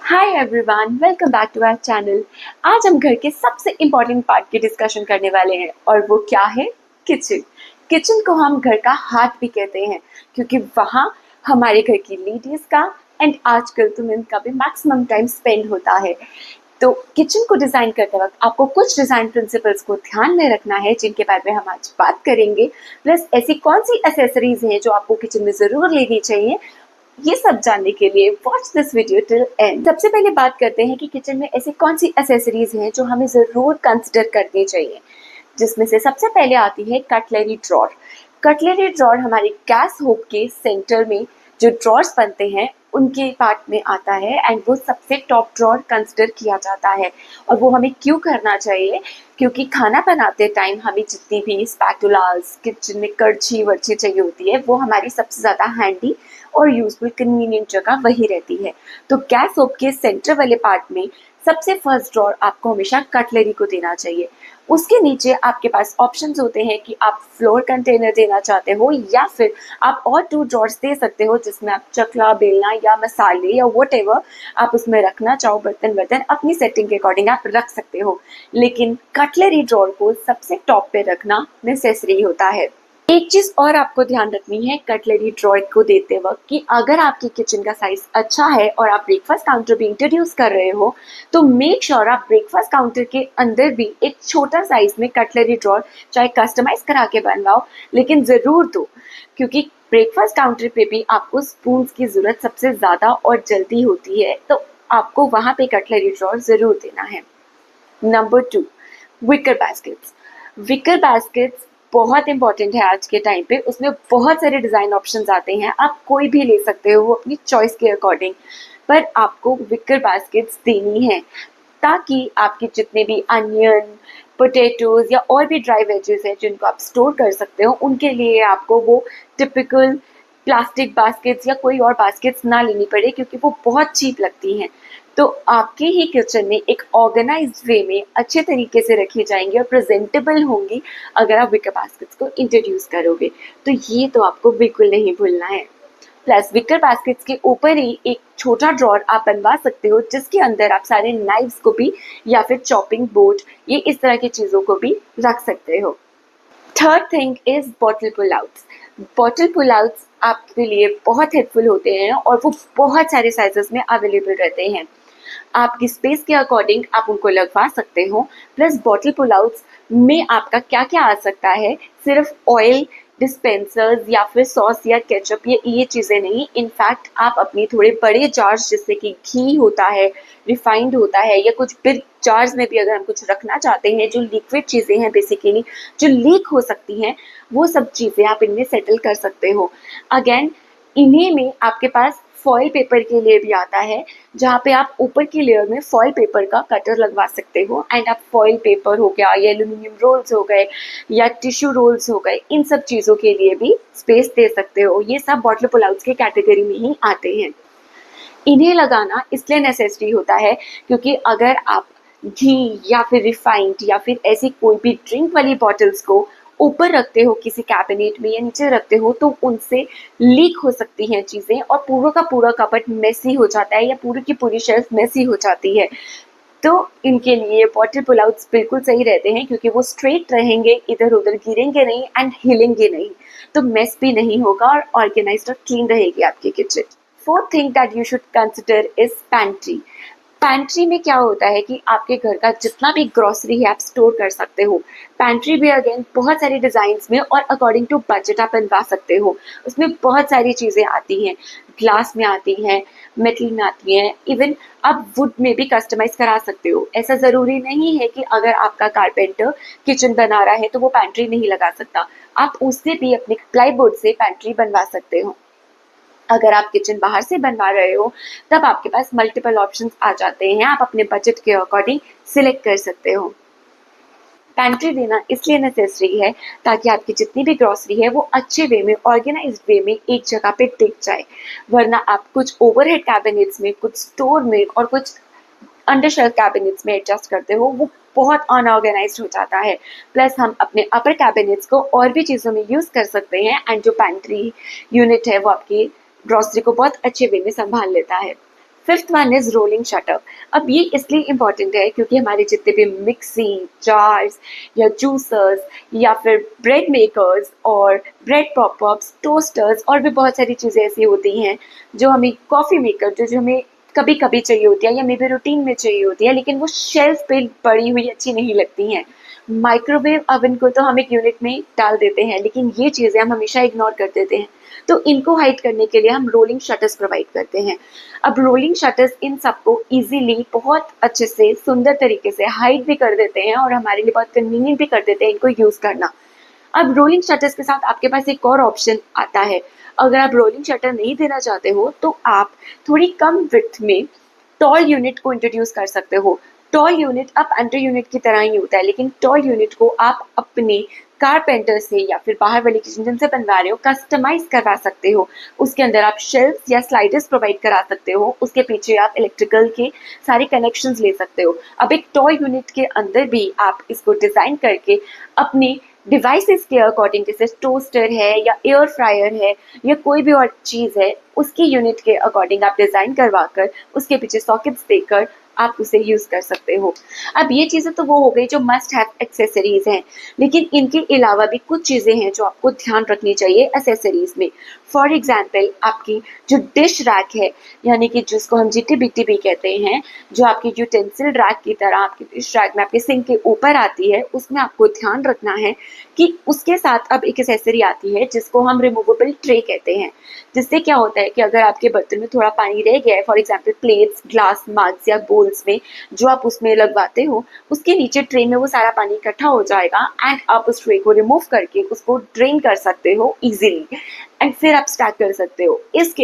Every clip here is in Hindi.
Hi everyone, welcome back to our channel. आज हम घर के सबसे इम्पोर्टेंट पार्ट की डिस्कशन करने वाले हैं और वो क्या है? किचन। किचन को हम घर का हार्ट भी कहते हैं क्योंकि वहाँ हमारे घर की लेडीज का एंड आजकल तो मेन का भी मैक्सिमम टाइम स्पेंड होता है। तो किचन को डिज़ाइन करते वक्त आपको कुछ डिज़ाइन प्रिंसिपल्स को ध्यान में रखना है जिनके बारे में हम आज बात करेंगे। प्लस ऐसी कौन सी एसेसरीज हैं जो आपको किचन में ज़रूर लेनी चाहिए, ये सब जानने के लिए watch this video till and. सबसे पहले बात करते हैं कि किचन में ऐसी कौन सी एसेसरीज हैं जो हमें ज़रूर कंसिडर करनी चाहिए, जिसमें से सबसे पहले आती है कटलरी ड्रॉर। कटलरी ड्रॉर हमारे गैस होब के सेंटर में जो ड्रॉर्स बनते हैं उनके पार्ट में आता है एंड वो सबसे टॉप ड्रॉर कंसिडर किया जाता है। और वो हमें क्यों करना चाहिए? क्योंकि खाना बनाते टाइम हमें जितनी भी स्पैटुलास, किचन में करछी वर्ची चाहिए होती है, वो हमारी सबसे ज़्यादा हैंडी और यूजफुल कन्वीनियंट जगह वही रहती है। तो गैस होब के सेंटर वाले पार्ट में सबसे फर्स्ट ड्रॉर आपको हमेशा कटलरी को देना चाहिए। उसके नीचे आपके पास ऑप्शंस होते हैं कि आप फ्लोर कंटेनर देना चाहते हो या फिर आप और 2 ड्रॉर्स दे सकते हो जिसमें आप चकला, बेलना या मसाले या व्हाटएवर आप उसमें रखना चाहो, बर्तन वर्तन अपनी सेटिंग के अकॉर्डिंग आप रख सकते हो। लेकिन कटलरी ड्रॉर को सबसे टॉप पे रखना नेसेसरी होता है। एक चीज और आपको ध्यान रखनी है कटलरी ड्रॉर को देते वक्त कि अगर आपकी किचन का साइज अच्छा है और आप ब्रेकफास्ट काउंटर भी इंट्रोड्यूस कर रहे हो तो मेक श्योर आप ब्रेकफास्ट काउंटर के अंदर भी एक छोटा साइज में कटलरी ड्रॉर चाहे कस्टमाइज करा के बनवाओ, लेकिन जरूर दो, क्योंकि ब्रेकफास्ट काउंटर पे भी आपको स्पून्स की जरूरत सबसे ज्यादा और जल्दी होती है, तो आपको वहां पे कटलरी ड्रॉर जरूर देना है। Number 2, wicker baskets. Wicker baskets बहुत इंपॉर्टेंट है आज के टाइम पे। उसमें बहुत सारे डिज़ाइन ऑप्शंस आते हैं, आप कोई भी ले सकते हो वो अपनी चॉइस के अकॉर्डिंग, पर आपको विकर बास्केट्स देनी है ताकि आपके जितने भी अनियन, पोटैटोज या और भी ड्राई वेजेस हैं जिनको आप स्टोर कर सकते हो, उनके लिए आपको वो टिपिकल प्लास्टिक बास्केट्स या कोई और बास्केट्स ना लेनी पड़े क्योंकि वो बहुत चीप लगती हैं। तो आपके ही किचन में एक ऑर्गेनाइज्ड वे में अच्छे तरीके से रखी जाएंगी और प्रेजेंटेबल होंगी अगर आप विकर बास्केट्स को इंट्रोड्यूस करोगे। तो ये तो आपको बिल्कुल नहीं भूलना है। प्लस विकर बास्केट्स के ऊपर ही एक छोटा ड्रॉर आप बनवा सकते हो जिसके अंदर आप सारे नाइफ्स को भी या फिर चॉपिंग बोर्ड, ये इस तरह की चीज़ों को भी रख सकते हो। Third thing is bottle pull outs. Bottle pull outs आपके लिए बहुत हेल्पफुल होते हैं और वो बहुत सारे साइजेस में अवेलेबल रहते हैं। आपकी स्पेस के अकॉर्डिंग आप उनको लगवा सकते हो। प्लस बॉटल पुल आउट्स में आपका क्या क्या आ सकता है, सिर्फ ऑयल डिस्पेंसर्स या फिर सॉस या केचप, ये चीज़ें नहीं। इनफैक्ट आप अपनी थोड़े बड़े जार्स जैसे कि घी होता है, रिफाइंड होता है, या कुछ बिग जार्स में भी अगर हम कुछ रखना चाहते हैं जो लिक्विड चीज़ें हैं बेसिकली जो लीक हो सकती हैं, वो सब चीज़ें आप इनमें सेटल कर सकते हो। अगेन इन्हीं में आपके पास फॉइल पेपर के लिए भी आता है जहाँ पे आप ऊपर की लेयर में फॉइल पेपर का कटर लगवा सकते हो एंड आप फॉइल पेपर हो गया या एल्यूमिनियम रोल्स हो गए या टिश्यू रोल्स हो गए, इन सब चीज़ों के लिए भी स्पेस दे सकते हो। ये सब बॉटल पुल आउट्स के कैटेगरी में ही आते हैं। इन्हें लगाना इसलिए नेसेसरी होता है क्योंकि अगर आप घी या फिर रिफाइंड या फिर ऐसी कोई भी ड्रिंक वाली बॉटल्स को ऊपर रखते हो किसी कैबिनेट में या नीचे रखते हो तो उनसे लीक हो सकती हैं चीज़ें और पूरा का पूरा कपबोर्ड मेसी हो जाता है या पूरी की पूरी शेल्फ मेसी हो जाती है। तो इनके लिए बॉटल पुल आउट्स बिल्कुल सही रहते हैं क्योंकि वो स्ट्रेट रहेंगे, इधर उधर गिरेंगे नहीं एंड हिलेंगे नहीं, तो मेस भी नहीं होगा और ऑर्गेनाइज्ड और क्लीन रहेगी आपकी kitchen. Fourth thing that you should consider is pantry. Pantry में क्या होता है कि आपके घर का जितना भी ग्रोसरी है आप स्टोर कर सकते हो। पैंट्री भी अगेन बहुत सारे डिज़ाइंस में और अकॉर्डिंग टू बजट आप बनवा सकते हो। उसमें बहुत सारी चीज़ें आती हैं, ग्लास में आती हैं, मेटल में आती हैं, इवन आप वुड में भी कस्टमाइज करा सकते हो। ऐसा ज़रूरी नहीं है कि अगर आपका कारपेंटर किचन बना रहा है तो वो पैंट्री नहीं लगा सकता, आप उससे भी अपने प्लाईवुड से पैंट्री बनवा सकते हो। अगर आप किचन बाहर से बनवा रहे हो तब आपके पास मल्टीपल ऑप्शंस आ जाते हैं, आप अपने बजट के अकॉर्डिंग सिलेक्ट कर सकते हो। पैंट्री देना इसलिए नेसेसरी है ताकि आपकी जितनी भी ग्रॉसरी है वो अच्छे वे में, ऑर्गेनाइज्ड वे में एक जगह पे टिक जाए। वरना आप कुछ ओवरहेड कैबिनेट्स में, कुछ स्टोर में और कुछ अंडर शेल्फ कैबिनेट्स में एडजस्ट करते हो, वो बहुत अनऑर्गेनाइज्ड हो जाता है। प्लस हम अपने अपर कैबिनेट्स को और भी चीज़ों में यूज़ कर सकते हैं एंड जो पैंट्री यूनिट है वो आपकी ग्रॉसरी को बहुत अच्छे वे में संभाल लेता है। Fifth one is rolling shutter. अब ये इसलिए इम्पॉर्टेंट है क्योंकि हमारे जितने भी मिक्सी जार्स या जूसर्स या फिर ब्रेड मेकर्स और ब्रेड पॉपअप्स, टोस्टर्स और भी बहुत सारी चीज़ें ऐसी होती हैं जो हमें, कॉफ़ी मेकर जो जो हमें कभी कभी चाहिए होती है या मे बी रूटीन में चाहिए होती है, लेकिन वो शेल्फ पे पड़ी हुई अच्छी नहीं लगती हैं। माइक्रोवेव ओवन को तो हम एक यूनिट में डाल देते हैं, लेकिन ये चीज़ें हम हमेशा इग्नोर कर देते हैं। तो इनको हाइड करने के लिए हम रोलिंग शटर्स प्रोवाइड करते हैं। अब रोलिंग शटर्स इन सबको इजीली बहुत अच्छे से सुंदर तरीके से हाइड भी कर देते हैं और हमारे लिए बहुत कन्वीनियंट भी कर देते हैं इनको यूज़ करना। अब रोलिंग शटर्स के साथ आपके पास एक और ऑप्शन आता है। अगर आप रोलिंग शटर नहीं देना चाहते हो तो आप थोड़ी कम विड्थ में टॉल यूनिट को इंट्रोड्यूस कर सकते हो। टॉल यूनिट अब अंडर यूनिट की तरह ही होता है, लेकिन टॉल यूनिट को आप अपने कारपेंटर से या फिर बाहर वाले किचन जिनसे बनवा रहे हो कस्टमाइज करवा सकते हो। उसके अंदर आप शेल्फ्स या स्लाइडर्स प्रोवाइड करा सकते हो, उसके पीछे आप इलेक्ट्रिकल के सारे कनेक्शंस ले सकते हो। अब एक टॉय यूनिट के अंदर भी आप इसको डिज़ाइन करके अपने डिवाइसेस के अकॉर्डिंग, जैसे टोस्टर है या एयर फ्रायर है या कोई भी और चीज़ है, उसकी यूनिट के अकॉर्डिंग आप डिज़ाइन करवा कर उसके पीछे सॉकेट्स देकर आप उसे यूज़ कर सकते हो। अब ये चीज़ें तो वो हो गई जो मस्ट हैव एक्सेसरीज़ हैं, लेकिन इनके अलावा भी कुछ चीज़ें हैं जो आपको ध्यान रखनी चाहिए एक्सेसरीज़ में। फॉर एग्जाम्पल, आपकी जो डिश रैक है, यानी कि जिसको हम जीटी-बीटी भी कहते हैं, जो आपकी यूटेंसिल रैक की तरह आपकी डिश रैक में आपके सिंक के ऊपर आती है, उसमें आपको ध्यान रखना है कि उसके साथ अब एक एक्सेसरी आती है जिसको हम रिमूवेबल ट्रे कहते हैं। जिससे क्या होता है कि अगर आपके बर्तन में थोड़ा पानी रह गया है, for example plates, glass, mugs या बोल्स में, जो आप उसमें लगवाते हो, उसके नीचे ट्रे में वो सारा पानी इकट्ठा हो जाएगा एंड आप उस ट्रे को रिमूव करके उसको ड्रेन कर सकते हो इजीली एंड फिर आप स्टार्ट कर सकते हो। इस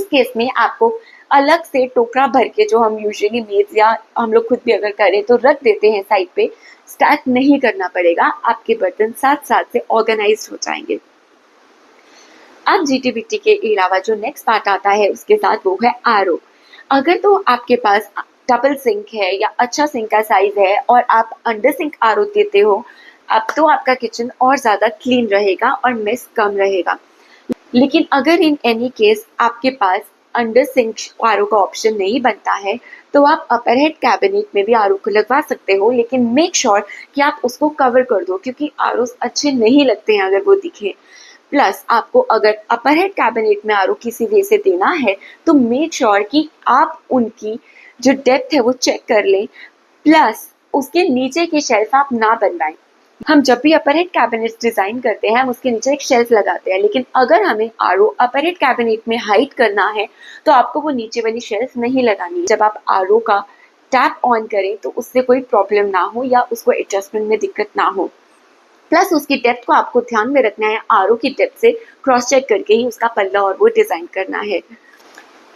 केस में आपको अलग से टोकरा भर के, जो हम यूजुअली मेज या हम लोग खुद भी अगर करें तो रख देते हैं साइड पे, स्टार्ट नहीं करना पड़ेगा। आपके बर्तन साथ साथ से ऑर्गेनाइज हो जाएंगे। अब जीटीबीटी के अलावा जो नेक्स्ट पार्ट आता है उसके साथ वो है आरओ। अगर तो आपके पास डबल सिंक है या अच्छा सिंक का साइज है और आप अंडर सिंक आरओ देते हो, अब तो आपका किचन और ज़्यादा क्लीन रहेगा और मेस कम रहेगा। लेकिन अगर इन एनी केस आपके पास अंडर सिंक आरओ का ऑप्शन नहीं बनता है, तो आप अपर हेड कैबिनेट में भी आरओ को लगवा सकते हो, लेकिन मेक श्योर कि आप उसको कवर कर दो, क्योंकि आरओ अच्छे नहीं लगते हैं अगर वो दिखे। प्लस आपको अगर अपर हेड कैबिनेट में आरओ किसी वे से देना है तो मेक श्योर कि आप उनकी जो डेप्थ है वो चेक कर लें, प्लस उसके नीचे की शेल्फ आप ना बनवाएं। हम जब भी अपर हेड कैबिनेट डिज़ाइन करते हैं हम उसके नीचे एक शेल्फ लगाते हैं, लेकिन अगर हमें आरओ अपर हेड कैबिनेट में हाइड करना है तो आपको वो नीचे वाली शेल्फ नहीं लगानी। जब आप आरओ का टैप ऑन करें तो उससे कोई प्रॉब्लम ना हो या उसको एडजस्टमेंट में दिक्कत ना हो। प्लस उसकी डेप्थ को आपको ध्यान में रखना है, आरओ की डेप्थ से क्रॉस चेक करके ही उसका पल्ला और वो डिज़ाइन करना है।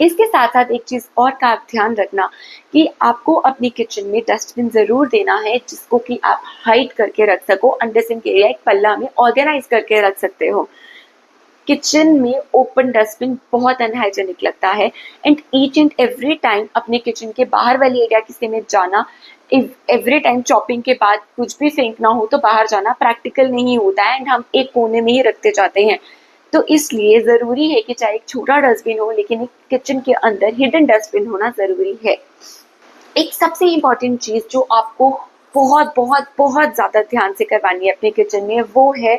इसके साथ साथ एक चीज़ और का आप ध्यान रखना कि आपको अपनी किचन में डस्टबिन ज़रूर देना है, जिसको कि आप हाइड करके रख सको, अंडर सिंक एरिया एक पल्ला में ऑर्गेनाइज करके रख सकते हो। किचन में ओपन डस्टबिन बहुत अनहाइजेनिक लगता है and each and every time अपने किचन के बाहर वाले एरिया किसी में जाना, एवरी टाइम चॉपिंग के बाद कुछ भी फेंकना हो तो बाहर जाना प्रैक्टिकल नहीं होता है एंड हम एक कोने में ही रखते जाते हैं। तो इसलिए ज़रूरी है कि चाहे एक छोटा डस्टबिन हो, लेकिन एक किचन के अंदर हिडन डस्टबिन होना ज़रूरी है। एक सबसे इम्पॉर्टेंट चीज़ जो आपको बहुत बहुत बहुत ज़्यादा ध्यान से करवानी है अपने किचन में, वो है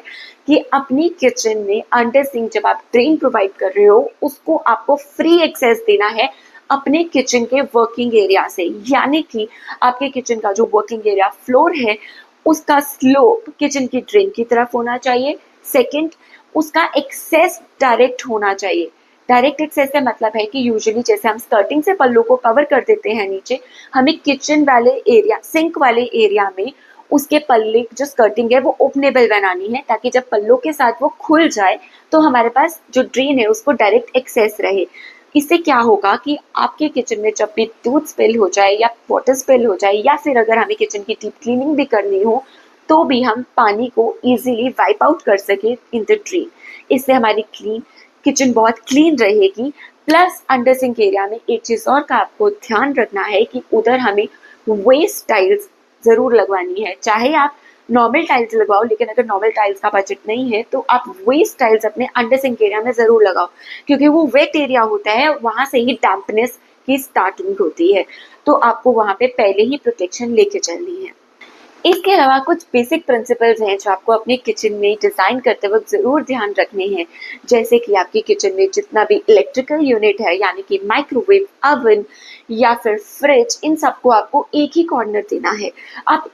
कि अपनी किचन में अंडर सिंक जब आप ड्रेन प्रोवाइड कर रहे हो, उसको आपको फ्री एक्सेस देना है अपने किचन के वर्किंग एरिया से। यानी कि आपके किचन का जो वर्किंग एरिया फ्लोर है उसका स्लोप किचन की ड्रेन की तरफ होना चाहिए। सेकंड, उसका एक्सेस डायरेक्ट होना चाहिए। डायरेक्ट एक्सेस का मतलब है कि यूजुअली जैसे हम स्कर्टिंग से पल्लों को कवर कर देते हैं नीचे, हमें किचन वाले एरिया, सिंक वाले एरिया में उसके पल्ले जो स्कर्टिंग है वो ओपनेबल बनानी है, ताकि जब पल्लों के साथ वो खुल जाए तो हमारे पास जो ड्रेन है उसको डायरेक्ट एक्सेस रहे। इससे क्या होगा कि आपके किचन में जब भी दूध स्पिल हो जाए या वाटर स्पिल हो जाए या फिर अगर हमें किचन की डीप क्लीनिंग भी करनी हो, तो भी हम पानी को इजीली वाइप आउट कर सके इन द ड्रेन। इससे हमारी किचन बहुत क्लीन रहेगी। प्लस अंडर सिंक एरिया में एक चीज़ और का आपको ध्यान रखना है कि उधर हमें वेस्ट टाइल्स ज़रूर लगवानी है। चाहे आप नॉर्मल टाइल्स लगवाओ, लेकिन अगर नॉर्मल टाइल्स का बजट नहीं है तो आप वेस्ट टाइल्स अपने अंडर सिंक एरिया में ज़रूर लगाओ, क्योंकि वो वेट एरिया होता है, वहाँ से ही डैम्पनेस की स्टार्टिंग होती है। तो आपको वहाँ पे पहले ही प्रोटेक्शन लेके चलनी है। इसके अलावा कुछ बेसिक प्रिंसिपल्स हैं जो आपको अपने किचन में डिज़ाइन करते वक्त ज़रूर ध्यान रखने हैं। जैसे कि आपकी किचन में जितना भी इलेक्ट्रिकल यूनिट है, यानी कि माइक्रोवेव, ओवन या फिर फ्रिज, इन सबको आपको एक ही कॉर्नर देना है। आपको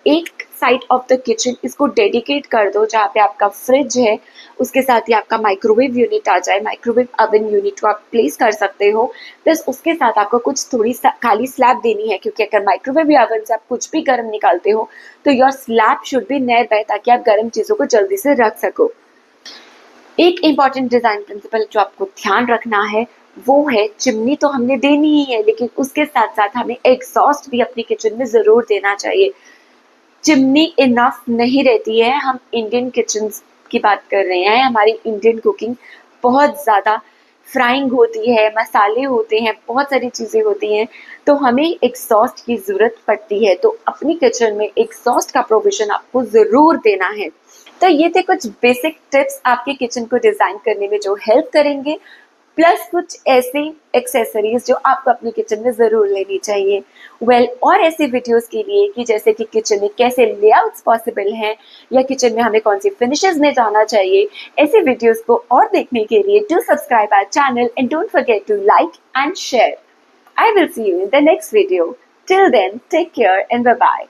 एक साइड ऑफ द किचन इसको डेडिकेट कर दो, जहाँ पे आपका फ्रिज है उसके साथ ही आपका माइक्रोवेव यूनिट आ जाए। माइक्रोवेव ओवन यूनिट को आप प्लेस कर सकते हो, प्लस उसके साथ आपको कुछ थोड़ी खाली स्लैब देनी है, क्योंकि अगर माइक्रोवेव या ओवन से आप कुछ भी गर्म निकालते हो तो your slab should be near by, ताकि आप गर्म चीज़ों को जल्दी से रख सको। एक इम्पॉर्टेंट डिज़ाइन प्रिंसिपल जो आपको ध्यान रखना है वो है, चिमनी तो हमने देनी ही है, लेकिन उसके साथ साथ हमें एग्जॉस्ट भी अपनी किचन में ज़रूर देना चाहिए। चिमनी इनफ नहीं रहती है। हम इंडियन किचन की बात कर रहे हैं, हमारी इंडियन कुकिंग बहुत ज़्यादा फ्राइंग होती है, मसाले होते हैं, बहुत सारी चीज़ें होती हैं, तो हमें एग्जॉस्ट की ज़रूरत पड़ती है। तो अपनी किचन में एग्जॉस्ट का प्रोविज़न आपको ज़रूर देना है। तो ये थे कुछ बेसिक टिप्स आपके किचन को डिज़ाइन करने में जो हेल्प करेंगे, प्लस कुछ ऐसे एक्सेसरीज जो आपको अपने किचन में ज़रूर लेनी चाहिए। और ऐसे वीडियोस के लिए कि जैसे कि किचन में कैसे लेआउट्स पॉसिबल हैं, या किचन में हमें कौन सी फिनिशेस में जाना चाहिए, ऐसे वीडियोस को और देखने के लिए do subscribe our channel and don't forget to like and share. I will see you in the next video. Till then, take care and bye-bye.